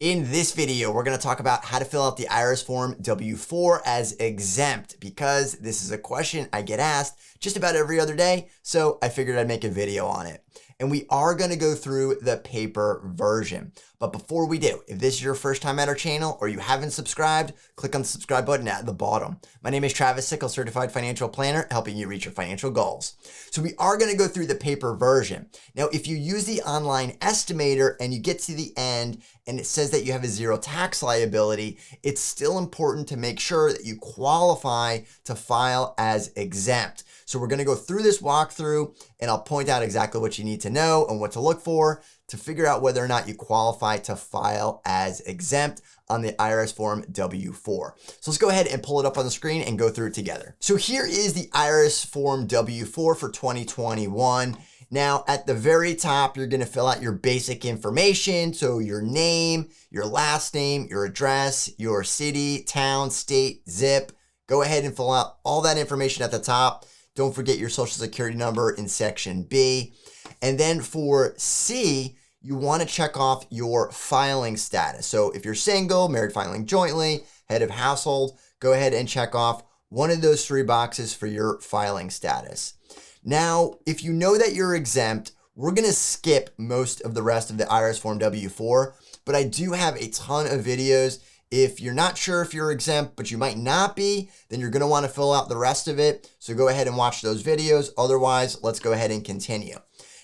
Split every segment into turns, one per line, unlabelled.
In this video, we're going to talk about how to fill out the IRS Form W-4 as exempt, because this is a question I get asked just about every other day, so I figured I'd make a video on it. And we are going to go through the paper version. But before we do, if this is your first time at our channel or you haven't subscribed, click on the subscribe button at the bottom. My name is Travis Sickle, Certified Financial Planner, helping you reach your financial goals. So we are going to go through the paper version. Now, if you use the online estimator and you get to the end and it says that you have a zero tax liability, it's still important to make sure that you qualify to file as exempt. So we're going to go through this walkthrough and I'll point out exactly what you need to know and what to look for to figure out whether or not you qualify to file as exempt on the IRS Form W-4. So let's go ahead and pull it up on the screen and go through it together. So here is the IRS Form W-4 for 2021. Now, at the very top, you're going to fill out your basic information. So your name, your last name, your address, your city, town, state, zip. Go ahead and fill out all that information at the top. Don't forget your social security number in section B. And then for C, you want to check off your filing status. So if you're single, married filing jointly, head of household, go ahead and check off one of those three boxes for your filing status. Now, if you know that you're exempt, we're going to skip most of the rest of the IRS Form W-4, but I do have a ton of videos. If you're not sure if you're exempt, but you might not be, then you're going to want to fill out the rest of it. So go ahead and watch those videos. Otherwise, let's go ahead and continue.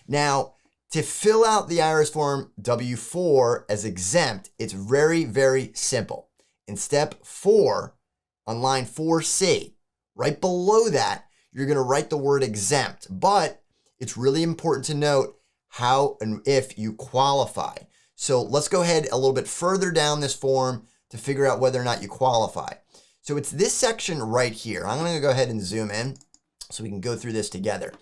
Now, to fill out the IRS Form W-4 as exempt, it's very, very simple. In step 4, on line 4C, right below that, you're going to write the word exempt. But it's really important to note how and if you qualify. So let's go ahead a little bit further down this form to figure out whether or not you qualify. So it's this section right here. I'm going to go ahead and zoom in so we can go through this together.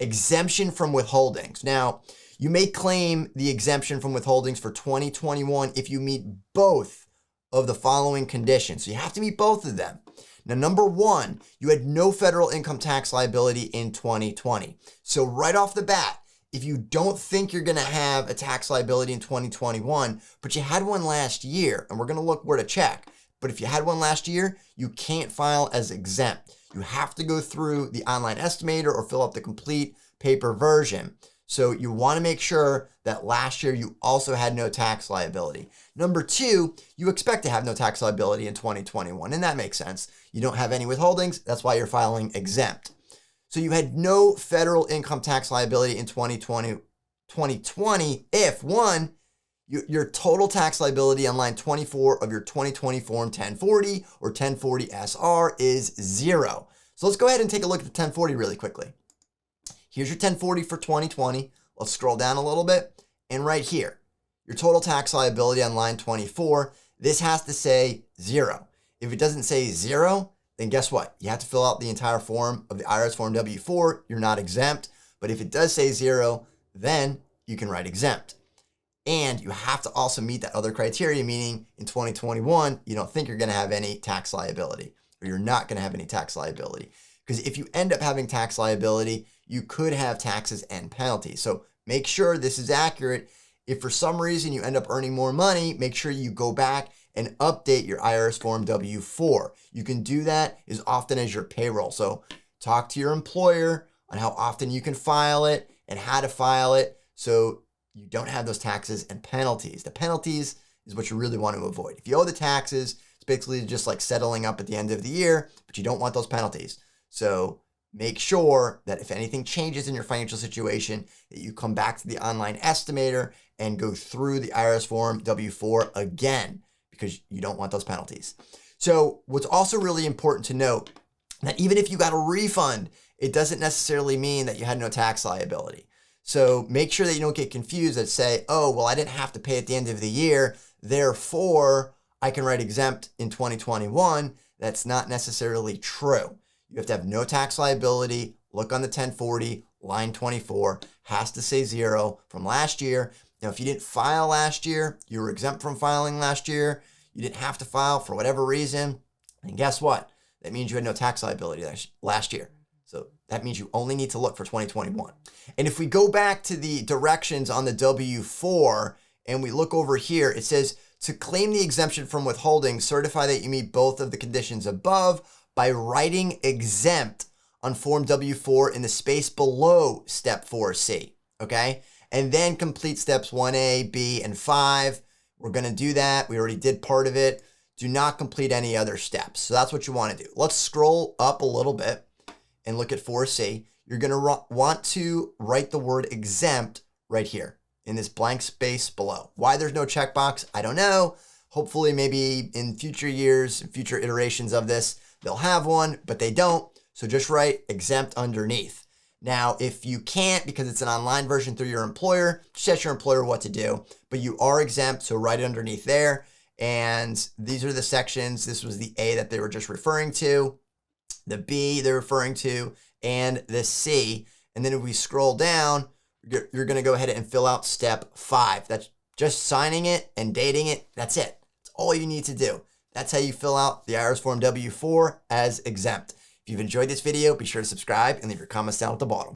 Exemption from withholdings. Now, you may claim the exemption from withholdings for 2021 if you meet both of the following conditions. So you have to meet both of them. Now, number one, you had no federal income tax liability in 2020. So right off the bat, if you don't think you're going to have a tax liability in 2021, but you had one last year, and we're going to look where to check, but if you had one last year, you can't file as exempt. You have to go through the online estimator or fill out the complete paper version. So you want to make sure that last year you also had no tax liability. Number two, you expect to have no tax liability in 2021, and that makes sense. You don't have any withholdings, that's why you're filing exempt. So you had no federal income tax liability in 2020 if one, your total tax liability on line 24 of your 2020 Form 1040 or 1040 SR is 0. So let's go ahead and take a look at the 1040 really quickly. Here's your 1040 for 2020. Let's scroll down a little bit. And right here, your total tax liability on line 24, this has to say 0. If it doesn't say 0, then guess what? You have to fill out the entire form of the IRS Form W-4. You're not exempt. But if it does say 0, then you can write exempt. And you have to also meet that other criteria, meaning in 2021, you don't think you're going to have any tax liability, or you're not going to have any tax liability. Because if you end up having tax liability, you could have taxes and penalties. So make sure this is accurate. If for some reason you end up earning more money, make sure you go back and update your IRS Form W-4. You can do that as often as your payroll. So talk to your employer on how often you can file it and how to file it so you don't have those taxes and penalties. The penalties is what you really want to avoid. If you owe the taxes, it's basically just like settling up at the end of the year, but you don't want those penalties. So make sure that if anything changes in your financial situation, that you come back to the online estimator and go through the IRS Form W-4 again, because you don't want those penalties. So what's also really important to note, that even if you got a refund, it doesn't necessarily mean that you had no tax liability. So make sure that you don't get confused and say, oh, well, I didn't have to pay at the end of the year, therefore I can write exempt in 2021. That's not necessarily true. You have to have no tax liability. Look on the 1040, line 24, has to say 0 from last year. Now, if you didn't file last year, you were exempt from filing last year, you didn't have to file for whatever reason, and guess what? That means you had no tax liability last year. So that means you only need to look for 2021. And if we go back to the directions on the W-4 and we look over here, it says To claim the exemption from withholding, certify that you meet both of the conditions above by writing exempt on Form W4 in the space below Step 4C, okay? And then complete Steps 1A, B, and 5. We're going to do that. We already did part of it. Do not complete any other steps. So that's what you want to do. Let's scroll up a little bit and look at 4C. You're going to want to write the word exempt right here in this blank space below. Why there's no checkbox, I don't know. Hopefully maybe in future years, future iterations of this, they'll have one, but they don't. So just write exempt underneath. Now, if you can't, because it's an online version through your employer, just ask your employer what to do, but you are exempt, so write it underneath there. And these are the sections. This was the A that they were just referring to, the B they're referring to, and the C. And then if we scroll down, you're going to go ahead and fill out Step 5. That's just signing it and dating it. That's it. That's all you need to do. That's how you fill out the IRS Form W4 as exempt. If you've enjoyed this video, be sure to subscribe and leave your comments down at the bottom.